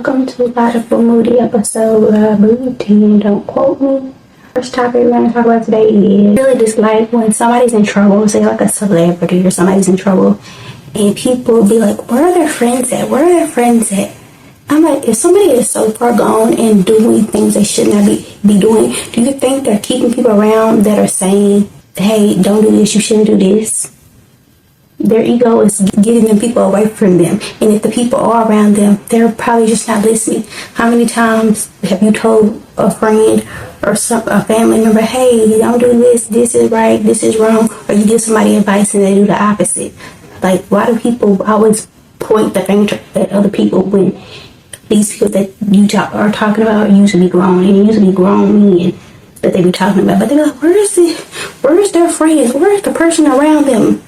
Welcome to a Moody episode. Moody, don't quote me. First topic we're going to talk about today is really dislike when somebody's in trouble, say like a celebrity or somebody's in trouble, and people be like, where are their friends at? Where are their friends at? I'm like, if somebody is so far gone and doing things they should not be doing, do you think they're keeping people around that are saying, hey, don't do this, you shouldn't do this? Their ego is getting them people away from them. And if the people are around them, they're probably just not listening. How many times have you told a friend or a family member, hey, don't do this, this is right, this is wrong, or you give somebody advice and they do the opposite? Like, why do people always point the finger at other people when these people that you are talking about used to be grown, and used to be grown men that they be talking about? But they're like, where's their friends? Where's the person around them?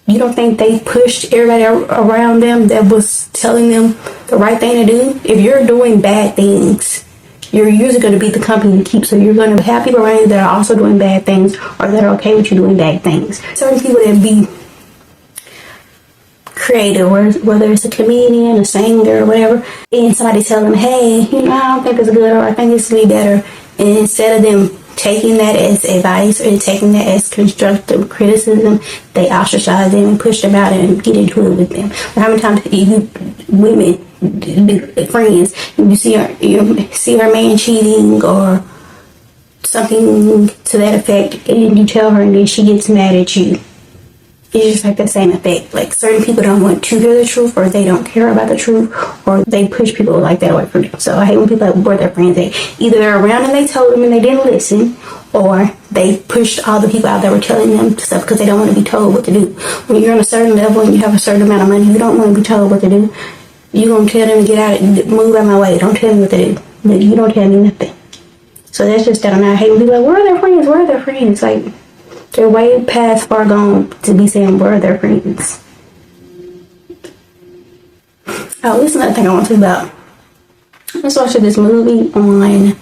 You don't think they pushed everybody around them that was telling them the right thing to do? If you're doing bad things, you're usually going to be the company you keep. So you're going to have people around you that are also doing bad things, or that are okay with you doing bad things. Certain people that be creative, whether it's a comedian, a singer, or whatever, and somebody tell them, hey, I don't think it's good, or I think this could be better. And instead of them taking that as advice or taking that as constructive criticism, they ostracize them and push them out and get into it with them. But how many times you women, friends, you see her man cheating or something to that effect, and you tell her, and then she gets mad at you? It's just like the same effect. Like, certain people don't want to hear the truth, or they don't care about the truth, or they push people like that away from them. So I hate when people where their friends at. Either they're around and they told them and they didn't listen, or they pushed all the people out that were telling them stuff because they don't want to be told what to do. When you're on a certain level and you have a certain amount of money, you don't want to be told what to do. You're going to tell them to get out, move out of my way. Don't tell me what to do. But you don't tell me nothing. So that's just that. I hate when people are like, where are their friends? Where are their friends? Like, they're way past far gone to be saying where are their friends. Oh, this is another thing I want to talk about. I was watching this movie on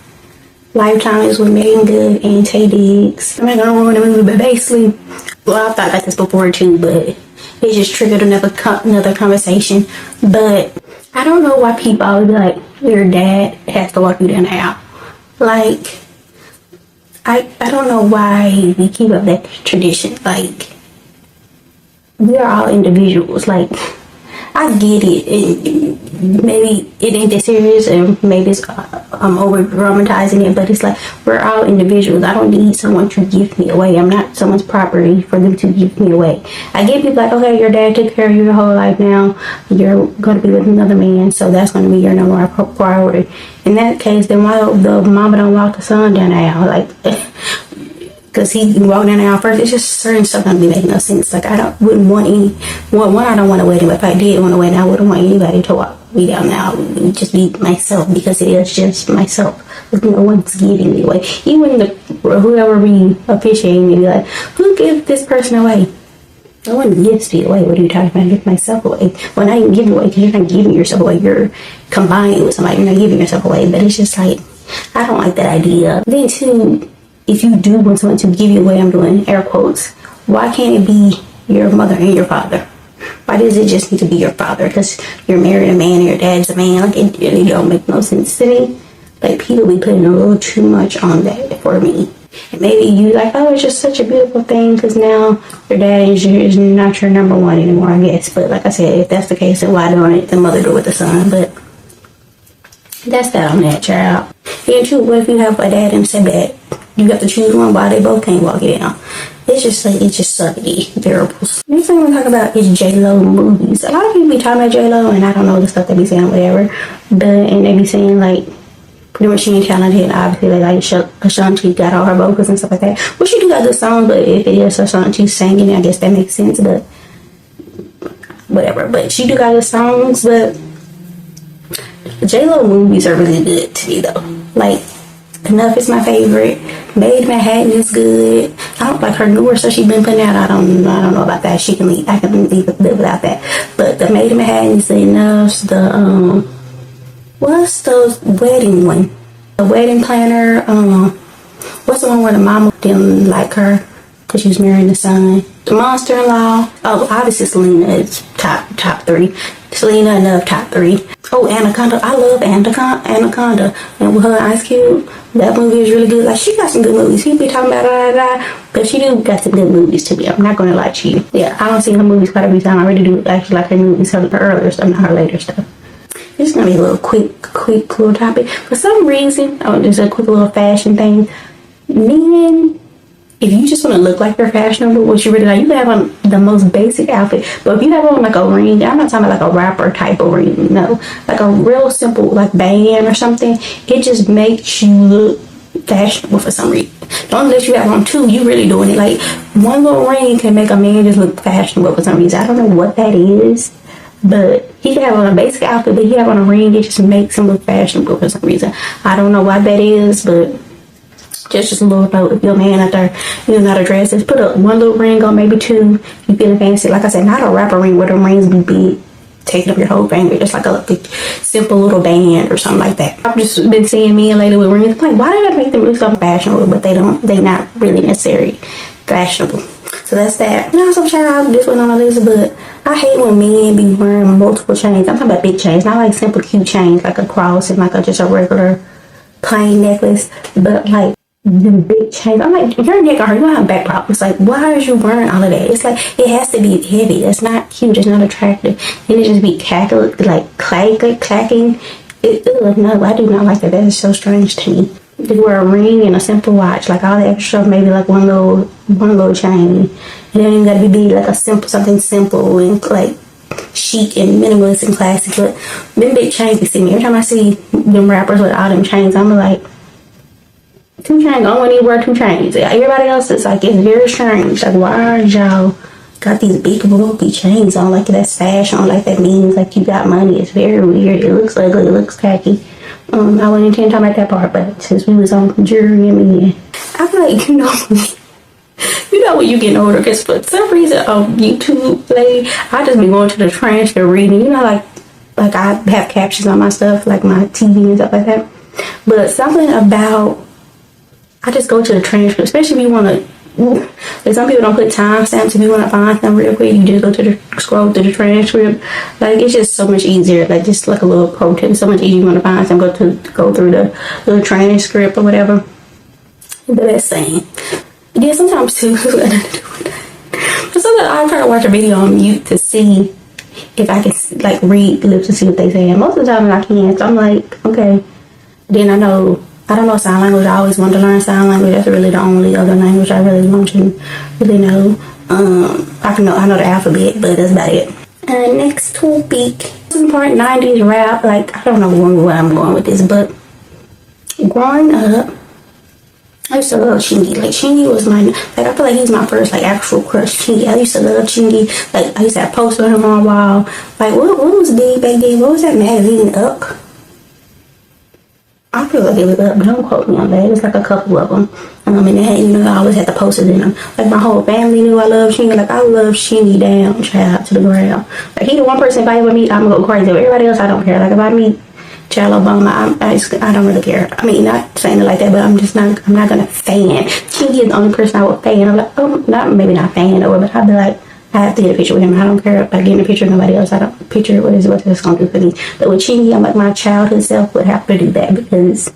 Lifetime. It's with Megan Good and Tay Diggs. I'm not gonna ruin the movie, but basically, well, I thought about this before too, but it just triggered another conversation. But I don't know why people always be like, your dad has to walk you down the aisle. Like, I don't know why we keep up that tradition. Like, we are all individuals. Like, I get it. Maybe it ain't that serious, and maybe I'm over dramatizing it, but it's like, we're all individuals. I don't need someone to give me away. I'm not someone's property for them to give me away. I get people like, okay, your dad took care of you your whole life, now you're going to be with another man, so that's going to be your number one priority. In that case, then why the mama don't walk the son down the aisle? Like, because he walked down the aisle first. It's just certain stuff don't be making no sense. Like, wouldn't want I don't want a wedding, but if I did want a wedding, I wouldn't want anybody to walk me down the aisle. It would just be myself, because it is just myself. No one's giving me away. Even whoever be officiating me be like, who gives this person away? No one gives me away. What are you talking about? I give myself away. Well, not even giving away, because you're not giving yourself away. You're combining with somebody. You're not giving yourself away. But it's just like, I don't like that idea. Then too, if you do want someone to give you away, I'm doing air quotes, why can't it be your mother and your father? Why does it just need to be your father? Because you're married a man and your dad's a man. Like, it really don't make no sense to me. Like, people be putting a little too much on that for me. And maybe you like, oh, it's just such a beautiful thing because now your dad is not your number one anymore, I guess. But like I said, if that's the case, then why don't the mother do it with the son? But that's that on that, child. And too, what if you have a dad and stepdad? You got to choose one, why they both can't walk it down. It's just like, it's just sucky variables. Next thing I want to talk about is J-Lo movies. A lot of people be talking about J-Lo, and I don't know the stuff they be saying, whatever. And they be saying, like, pretty much she ain't talented. Obviously, like Ashanti got all her vocals and stuff like that. Well, she do got good songs, but if it is Ashanti singing, I guess that makes sense, but whatever. But she do got good songs, but J-Lo movies are really good to me, though. Like, Enough is my favorite. Made in Manhattan is good. I don't like her newer stuff she's been putting out. I don't know about that. She can leave. I can live without that. But the Made in Manhattan is the Enough's. The what's the wedding one? The Wedding Planner. What's the one where the mama didn't like her? because she was marrying the son. The monster-in-law, oh, obviously Selena is top 3. Selena enough top 3. Oh, Anaconda, I love Anaconda. And with her Ice Cube, that movie is really good. Like, she got some good movies. He be talking about but she do got some good movies to me. I'm not gonna lie to you. Yeah, I don't see her movies quite every time. I really do actually like her movies, her earlier stuff, not her later stuff. It's gonna be a little quick little topic. For some reason, just a quick little fashion thing. Men, if you just want to look like you're fashionable, what you really like, you can have on the most basic outfit. But if you have on like a ring, I'm not talking about like a rapper type of ring, no. Like a real simple like band or something, it just makes you look fashionable for some reason. Don't unless you have on 2, you really doing it. Like, one little ring can make a man just look fashionable for some reason. I don't know what that is. But he can have on a basic outfit, but he have on a ring, it just makes him look fashionable for some reason. I don't know why that is, but just a little note. If you're a man out there, you know how to dress, just put one little ring on, maybe 2. You feeling fancy. Like I said, not a rapper ring where the rings be big, taking up your whole finger. Just like a simple little band or something like that. I've just been seeing men lately with rings. I'm like, why did I make them look so fashionable? But they not really necessarily fashionable. So that's that. You know, some child, this one on the list, but I hate when men be wearing multiple chains. I'm talking about big chains, not like simple cute chains, like a cross and like just a regular plain necklace, but like the big chains. I'm like, your neck hurt, you don't have back problems. Like, why are you wearing all of that? It's like, it has to be heavy. That's not cute. It's not attractive. And it just be clacking. No, I do not like that. That is so strange to me. They wear a ring and a simple watch, like all the extra, maybe like one little chain. And then you gotta be big, like something simple and like chic and minimalist and classic. But them big chains you see me. Every time I see them rappers with all them chains, I'm like, 2 chains, I don't want to wear 2 chains. Everybody else is like, it's very strange. Like, why are y'all got these big bulky chains on? Like, that's fashion, like that means like you got money. It's very weird. It looks ugly, it looks tacky. I wasn't intending to talk about that part, but since we was on jury and me, I'm like, you know when you get older, because for some reason on YouTube lately, I just be going to the transcript reading, you know, like I have captions on my stuff, like my TV and stuff like that. But something about, I just go to the transcript, especially if you want to, like some people don't put timestamps. If you want to find them real quick, you just go to scroll through the transcript. Like, it's just so much easier. Like, just like a little pro tip. So much easier you want to find them. Go through the little transcript or whatever. The best thing. Yeah, sometimes too. But sometimes I try to watch a video on mute to see if I can like read lips and see what they say. And most of the time I can't. So I'm like, okay. Then I don't know sign language. I always wanted to learn sign language. That's really the only other language I really want to really know. I know the alphabet, but that's about it. Next topic. This is part 90s rap. Like, I don't know where I'm going with this, but growing up, I used to love Chingy. Like, Chingy was I feel like he was my first, like, actual crush. Chingy. I used to love Chingy. Like, I used to have posters of him on the wall. Like, what was big back then? What was that magazine, Up? I feel like it was Up, but don't quote me on that. It was like a couple of them. And they had, I always had the posters in them. Like, my whole family knew I loved Chingy. Like, I love Chingy down, child, to the ground. Like, he the one person, if I ever meet, I'm gonna go crazy. But everybody else, I don't care. Like, if I meet Child Obama, I don't really care. I mean, not saying it like that, but I'm not gonna fan. Chingy is the only person I would fan. I'm like, maybe not fan over, but I'd be like, I have to get a picture with him. I don't care about getting a picture of nobody else. I don't picture what is gonna do for me. But with Chingy, I'm like, my childhood self would have to do that, because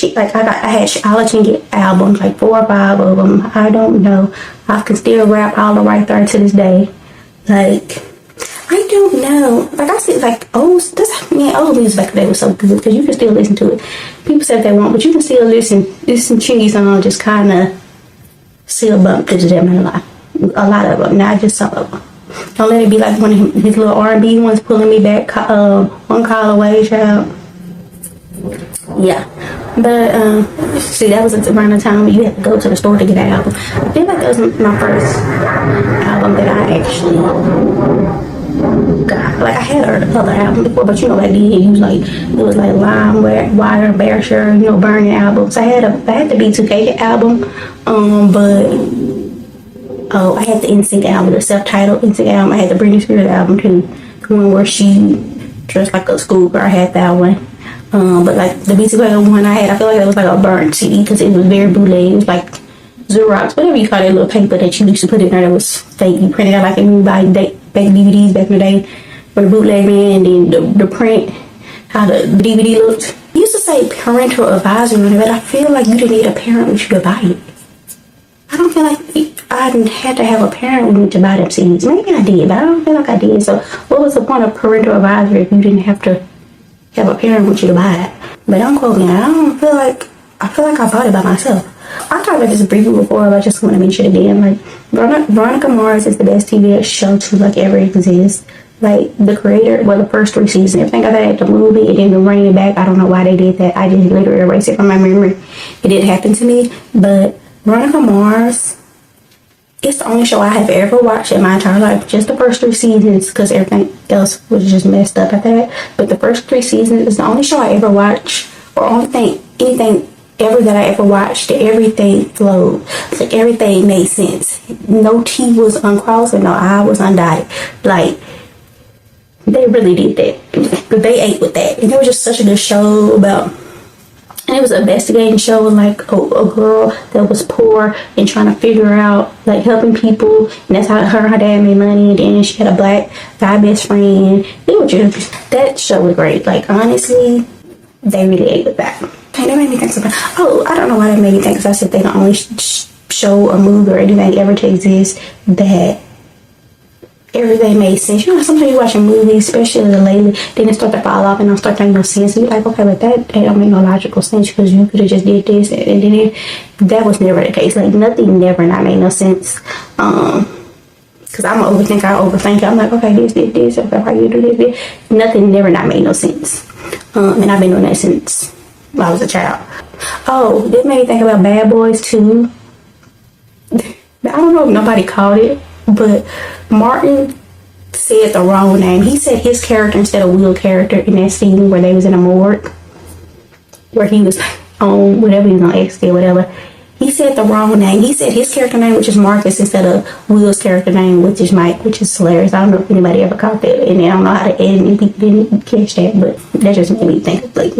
I had all of Chingy albums, like 4 or 5 of them. I don't know. I can still rap all the right there to this day. Like, I don't know. Like, I see, like, old music back then was so good, because you can still listen to it. People say they won't, but you can still listen Chingy song, just kind of still bump to them in a lot of them, not just some of them. Don't let it be like one of his little R&B ones pulling me back, One Call Away, child. Yeah. But, see, that was around the time when you had to go to the store to get an album. I feel like that was my first album that I actually got. Like, I had heard other albums before, but back then it was like Lime Wire, Bear Shirt, Burning albums. I had the B2K album, but I had the NSYNC album, the self-titled NSYNC album. I had the Britney Spears album too, the one where she dressed like a schoolgirl. I had that one. But like the B2K one I had, I feel like that was like a burnt CD, because it was very bootleg. It was like Xerox, whatever you call that little paper that you used to put in there that was fake. You printed out like everybody back DVDs back in the day for the bootleg man, and then the print, how the DVD looked. It used to say parental advisory on it, but I feel like you didn't need a parent with you to buy it. I don't feel like I had to have a parent with me to buy them CDs. Maybe I did, but I don't feel like I did. So what was the point of parental advisory if you didn't have to have a parent with you to buy it? But don't quote me. I feel like I bought it by myself. I talked about this briefly before, but I just want to mention it again. Like, Veronica Mars is the best TV show to like ever exist. Like, the creator, well, the first 3 seasons, everything I had the movie, and then to bring it back, I don't know why they did that. I just literally erased it from my memory. It didn't happen to me. But Veronica Mars, it's the only show I have ever watched in my entire life. Just the first 3 seasons, because everything else was just messed up at that. But the first 3 seasons is the only show I ever watched, or only thing, anything ever that I ever watched. Everything flowed. Like, everything made sense. No T was uncrossed and no I was undotted. Like, they really did that. But they ate with that. And it was just such a good show about... And it was an investigating show, like a girl that was poor and trying to figure out, like, helping people. And that's how her and her dad made money. And then she had a black guy best friend. It was just... That show was great. Like, honestly, they really ate with that. Okay, that made me think something. Oh, I don't know why that made me think, because I said they the only show or movie or anything ever to exist that everything made sense. You know, sometimes you watch a movie, especially lately, then it start to fall off and don't start making no sense. And you're like, okay, but that don't make no logical sense, because you could have just did this, and then that was never the case. Like, nothing never not made no sense. Because I'm an overthinker, I overthink. I'm like, okay, this, okay, how you do this. Nothing never not made no sense. And I've been doing that since I was a child. Oh, this made me think about Bad Boys 2. I don't know if nobody caught it, but Martin said the wrong name. He said his character instead of Will's character in that scene where they was in a morgue, where he was on whatever he was on X or whatever. He said the wrong name. He said his character name, which is Marcus, instead of Will's character name, which is Mike, which is hilarious. I don't know if anybody ever caught that, and I don't know how to edit, and people didn't catch that, but that just made me think of like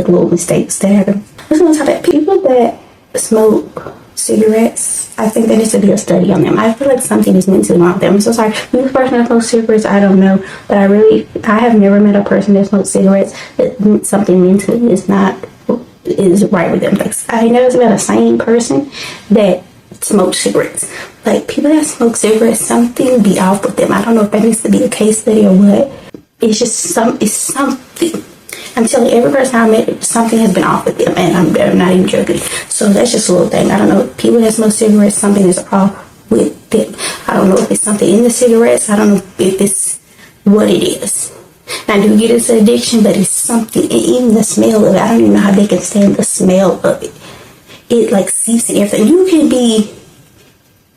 little mistakes that happen. I was gonna talk about people that smoke cigarettes. I think there needs to be a study on them. I feel like something is mentally wrong with them. I'm so sorry. This person that smokes cigarettes, I don't know, but I have never met a person that smokes cigarettes that something mentally is right with them. Like, I never met a sane person that smokes cigarettes. Like, people that smoke cigarettes, something be off with them. I don't know if that needs to be a case study or what. It's just something. I'm telling you, every person I met, something has been off with them, and I'm not even joking. So that's just a little thing. I don't know. People that smoke cigarettes, something is off with them. I don't know if it's something in the cigarettes. I don't know if it's what it is. I do get into addiction, but it's something, and even the smell of it, I don't even know how they can stand the smell of it. It like seeps in everything. You can be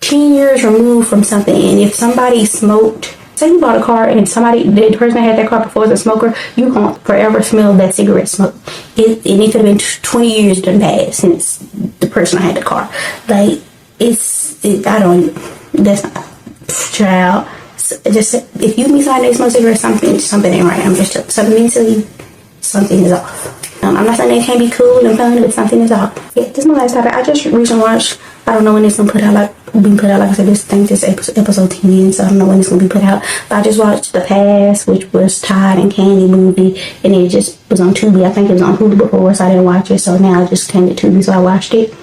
10 years removed from something, and if somebody smoked, say you bought a car and the person that had that car before was a smoker, you can forever smell that cigarette smoke. And it could have been 20 years done passed since the person had the car. Like, that's not, child. Just, if you meet somebody that smokes cigarettes, something ain't right. I'm just, something mentally, something is off. I'm not saying they can't be cool and fun, but something is off. Yeah, this is my last topic. I just recently watched, I don't know when it's gonna put out, like I said, this episode 10, so I don't know when it's gonna be put out. But I just watched The Past, which was Todd and Candy movie, and it just was on Tubi. I think it was on Hulu before, so I didn't watch it. So now it just came to Tubi, so I watched it.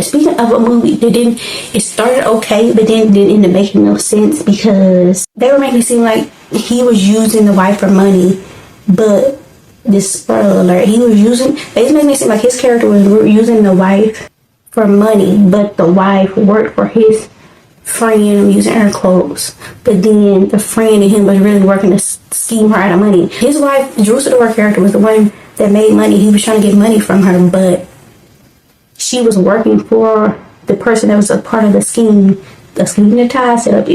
Speaking of a movie, it started okay, but then didn't end up making no sense, because they were making it seem like he was using the wife for money, but this spoiler alert, they was making it seem like his character was using the wife for money, but the wife worked for his friend, I'm using air quotes, but then the friend and him was really working to scheme her out of money. His wife, Drew Sidora character, was the one that made money. He was trying to get money from her, but she was working for the person that was a part of the scheme that Ty set up.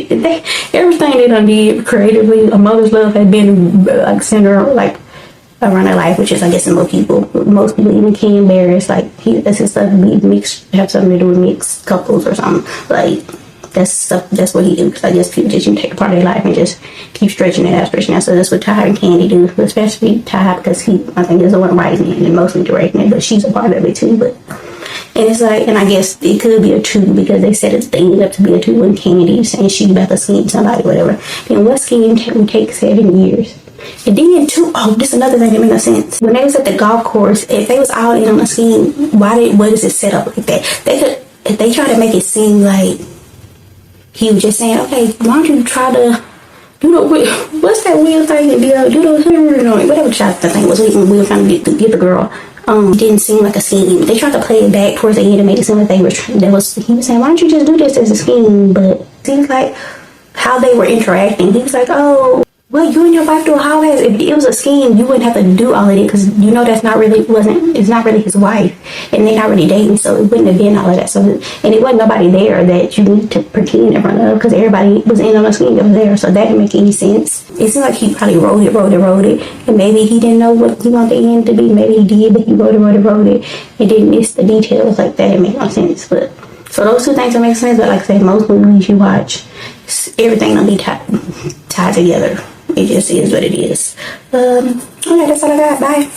Everything they done did creatively, a mother's love had been like center like around their life, which is, I guess, in most people even can bear. It's like that's his stuff be mixed, have something to do with mixed couples or something. Like, that's what he do. Because I guess people just take a part of their life and just keep stretching it out. So that's what Ty and Candy do, especially Ty, because I think is the one writing it and mostly directing it, but she's a part of it too. But And it's like, and I guess it could be a 2 because they set it thing up to be a 2 when Candy saying she about to scheme somebody, whatever. Then what scheme would take 7 years? And then too, oh, this is another thing that made no sense. When they was at the golf course, if they was all in on the scheme, what is it set up like that? They could, if they try to make it seem like he was just saying, okay, why don't you try to do the, what's that wheel thing? Do the, whatever the thing was, we were trying to get the girl. Didn't seem like a scheme. They tried to play it back towards the end and make it seem like he was saying, why don't you just do this as a scheme? But it seems like how they were interacting, he was like, oh, well, you and your wife do a whole ass. If it was a scheme, you wouldn't have to do all of it because you know it's not really his wife, and they're not really dating, so it wouldn't have been all of that. So, and it wasn't nobody there that you need to pretend in front of because everybody was in on a scheme that was there, so that didn't make any sense. It seemed like he probably wrote it, and maybe he didn't know what he wanted the end to be. Maybe he did, but he wrote it, and didn't miss the details like that. It made no sense, but. So those 2 things don't make sense, but like I said, most movies you watch, everything will be tied together. It just is what it is. Okay, that's all I got. Bye.